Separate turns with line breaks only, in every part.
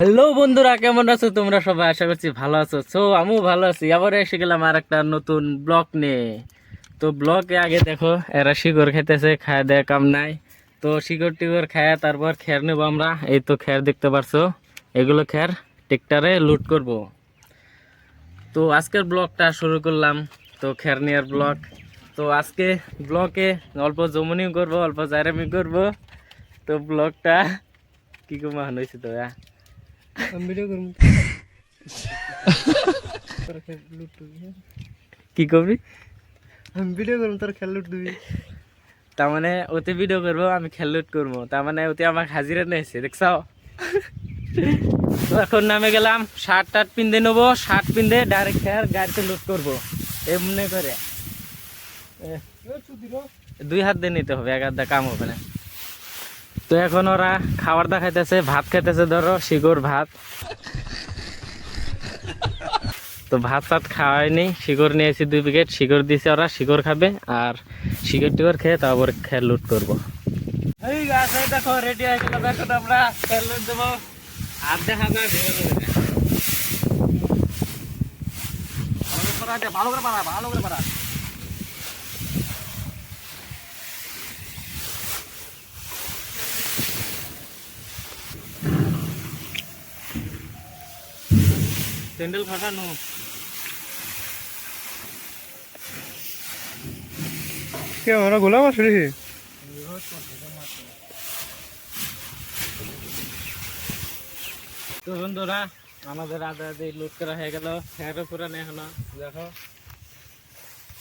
Hello বন্ধুরা, কেমন আছো তোমরা সবাই? আশা করছি ভালো আছো। আমিও ভালো আছি। আবার এসে গেলাম আর একটা নতুন ব্লগ নিয়ে। তো ব্লগে আগে দেখো এরা শিকড় খেতেছে, খায় দেয় কাম নাই। তো শিকড় টিকড় খায় তারপর খের নেবো আমরা। এই তো খের দেখতে পারছো, এগুলো খের ট্রেক্টরে লুট করব। তো আজকের ব্লগটা শুরু করলাম, তো খের নেওয়ার ব্লগ। তো আজকে ব্লগে অল্প জমনিও করবো, অল্প জায়রামি করবো। তো ব্লগটা কি কমা হয়েছে তো
আমি ভিডিও করব তোর খেল লুট দিবি
কি করবি?
আমি ভিডিও করব তোর খেল লুট দিবি
তার মানে ওতে ভিডিও করবো, আমি খেলুট করবো, তার মানে ওতে আমার হাজিরা নিয়েছে, দেখছাও। তো এখন নামে গেলাম, শার্ট টার্ট পিনতে নেবো, শার্ট পিনতে ডাইরেক্ট খেয়ার গাড়িতে লুট করবো এমনি করে। দুই হাত দিয়ে নিতে হবে, এক হাত দিয়ে কাম হবে না। তো এখন ওরা খাবার দা খাইতেছে, ভাত খাইতেছে, ধরো শিকড় ভাত। তো ভাত টাত খাওয়াইনি, শিকড় নিয়েছি 2 প্যাকেট, শিকড় দিয়েছে ওরা, শিকড় খাবে। আর শিকড় টিকড় খেয়ে তারপর খেয়ে লুট করবো। এই গাছ দেখো রেডি হয়ে গেল, এখন আমরা খেয়ে লুট দেবো। আর দেখা যায় ভালো করে পারা, ভালো করে পারা। স্যান্ডেল ফাটানো।
কে আমরা গোলাম আসলে
তো বন্ধুরা, আমাদের আদা আদি লুট করা হয়ে গেল। খেয়ারও পুরানো এখনো, দেখো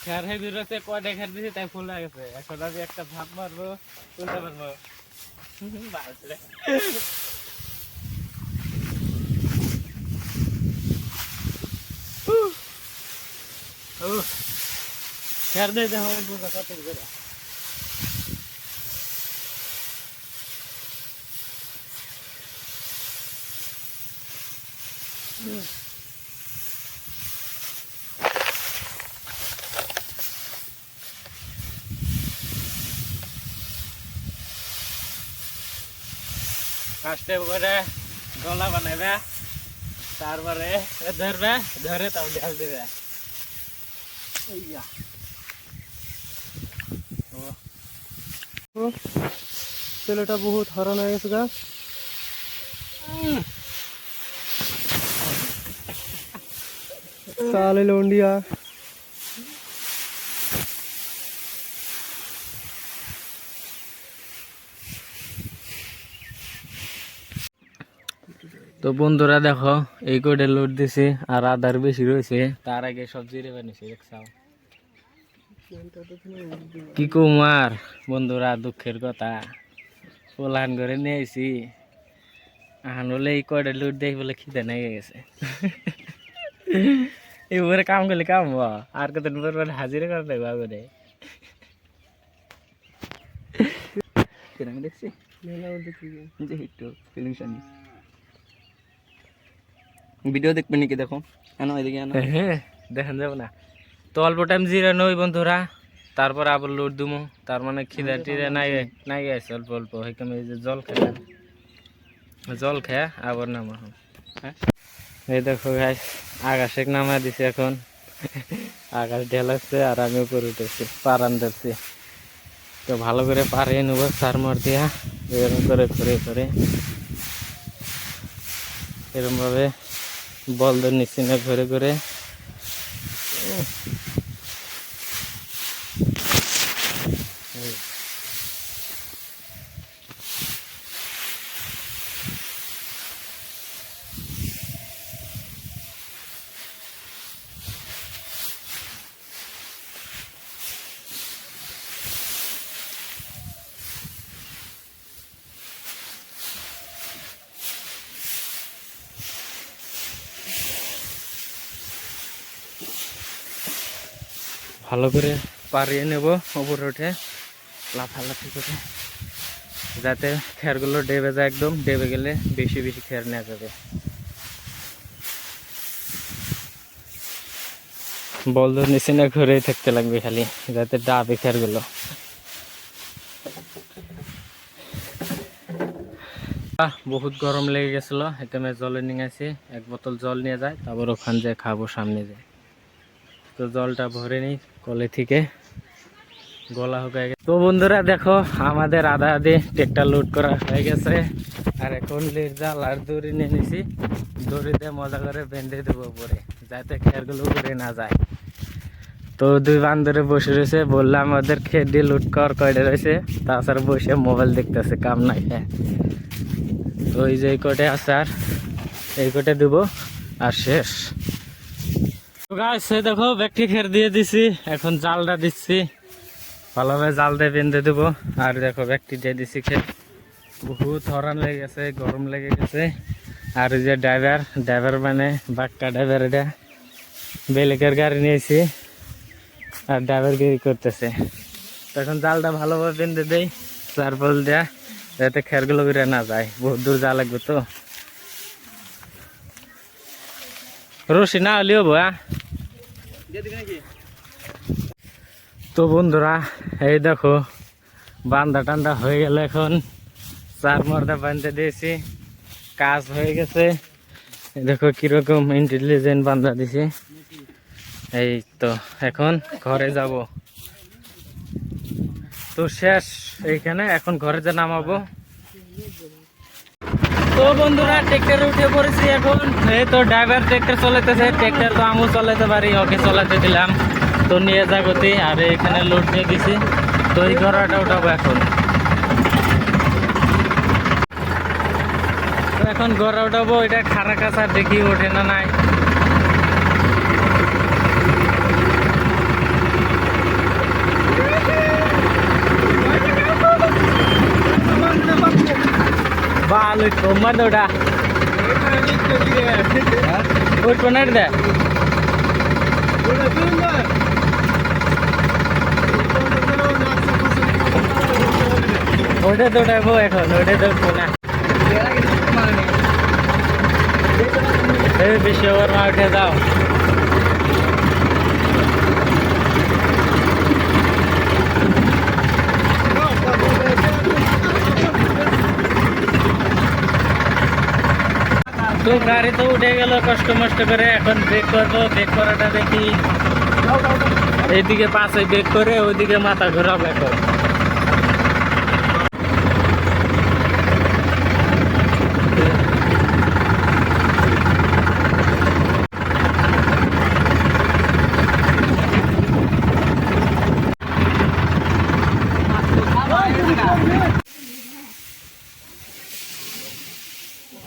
খেয়ার হয়ে বেরোতে কয়টা খেয়ার দিয়েছি তাই ফুল হয়ে গেছে। এখন আমি একটা ভাত মারবো, তুলতে পারবো। বাসরে। খেয়ার দিয়ে দেখো বুঝা কত করে। ফার্স্টে করে গলা বানাবে, তারপরে ধরবে, ধরে তাও ঢাল দেবে।
ছেলেটা বহুত হরণ হয়ে গেছে গা সালে লন্ডিয়া
তো বন্ধুরা দেখো, এই কোডে লোড দিছি আর আদার বেশি রয়েছে, তার আগে সবজি রে বানিয়েছি, দেখছাও। কি কুমার বন্ধুরা, দুঃখের কথা, পোলান করে নিয়ে আইছি। আহান বলে এই কয়টা লুট দেখ বলে খিদে নাই গেছে। এবারে কাম করলে কাম হবো, আর কত হাজিরা করে দেবো আগে। আমি দেখছি ভিডিও দেখবে নাকি? দেখো আনো এদিকে, আনো। হ্যাঁ দেখেন যাবো না তো, অল্প টাইম জিরানো ওই বন্ধুরা, তারপর আবার লোড দিমু। তার মানে খিদা টিদা নাই নাই গেছে, অল্প অল্প হেকাম। এই যে জল খেলাম, জল খেয়ে আবার নামা। হ্যাঁ এই দেখো গাইস, আকাশে নামা দিছে এখন। আকাশ ঢেলাচ্ছে আর আমি উপরে উঠেছি, পারান ধরছি। তো ভালো করে পারিয়ে নেবো সারমর দিয়া, এরকম করে ঘুরে ঘুরে, এরকম ভাবে বলদের নিচ্ছি না, ঘুরে ঘুরে। ভালো করে পারিয়ে নেব উপরে উঠে, লাফালাফি করে, যাতে খেরগুলো ডেবে যায়। একদম ডেবে গেলে বেশি বেশি খের নেওয়া যাবে। বলদ নিচে না ঘুরেই থাকতে লাগবে খালি, যাতে ডাবে খেরগুলো। বহুত গরম লেগে গেছিল, এটা আমি জলে নিয়ে আসি, এক বোতল জল নিয়ে যায়, তারপর ওখান যে খাবো সামনে যায়। তো জলটা ভরে নিই কলে থেকে, গলা শুকায় গেছে। তো বন্ধুরা দেখো আমাদের আধা আধি ট্রেকটা লোড করা হয়ে গেছে, আর এখন লেট জাল আর দড়ি নিয়ে নিছি, দড়ি দিয়ে মজা করে বেঁধে দেবো উপরে, যাতে খেরগুলো উড়ে না যায়। তো দুই বান্ধরে বসে রয়েছে, বললাম ওদের খেয়ে দিয়ে লুট কর কয়টা রয়েছে, তাছাড়া বসে মোবাইল দেখতেছে, কাম নাই। হ্যাঁ, তো এই যে এই কটে আছে, আর এই কটে দেব আর শেষ। তো গাছ দেখো ব্যাগটি খের দিয়ে দিছি, এখন জালটা দিচ্ছি, ভালোভাবে জাল দিয়ে বেঁধে দেবো। আর দেখো ব্যাগটি দিয়ে দিছি খের, বহুত হরান লেগে গেছে, গরম লেগে গেছে। আর এই যে ড্রাইভার মানে বাক্কা ড্রাইভার, এটা বেলেকের গাড়ি নিয়েছি, আর ড্রাইভার গিরি করতেছে। তখন জালটা ভালোভাবে বেঁধে দেই চারপল দেয়া, যাতে খেরগুলো বেড়ে না যায়, বহুত দূর যা লাগবে। তো রশি না হলেও বয়া। তো বন্ধুরা এই দেখো বান্ধা টান্দা হয়ে গেল, এখন চার মর্দা বাঁধতে দিয়েছি, কাজ হয়ে গেছে। দেখো কিরকম ইন্টেলিজেন্ট বান্ধা দিছি। এই তো এখন ঘরে যাব, তো শেষ এইখানে, এখন ঘরে যে নামাবো। তো বন্ধুরা ট্রেক্টরে উঠে পড়েছি এখন। এই তো ড্রাইভার ট্রেক্টর চালাতেছে, ট্রেক্টর তো আমিও চালাতে পারি, ওকে চালাতে দিলাম। তো নিয়ে যা গতি, আর এখানে লোড দিয়ে দিছি। তো এই ঘরটা উঠাবো এখন। তো এখন ঘরে উঠাবো, এটা খারা কাছা দেখি ওঠে না নাই। ভালো তোমার ওটা ওই টোনার দেয়, ওটা তো উঠাবো এখন, ওটা তো টোনা বেশি ওভার মা উঠে যাও। তো গাড়ি তো উঠে গেল কষ্ট মষ্ট করে, এখন ব্রেক করবো। ব্রেক করাটা দেখি এইদিকে পাশে ব্রেক করে ওইদিকে মাথা ঘোরাবো এখন।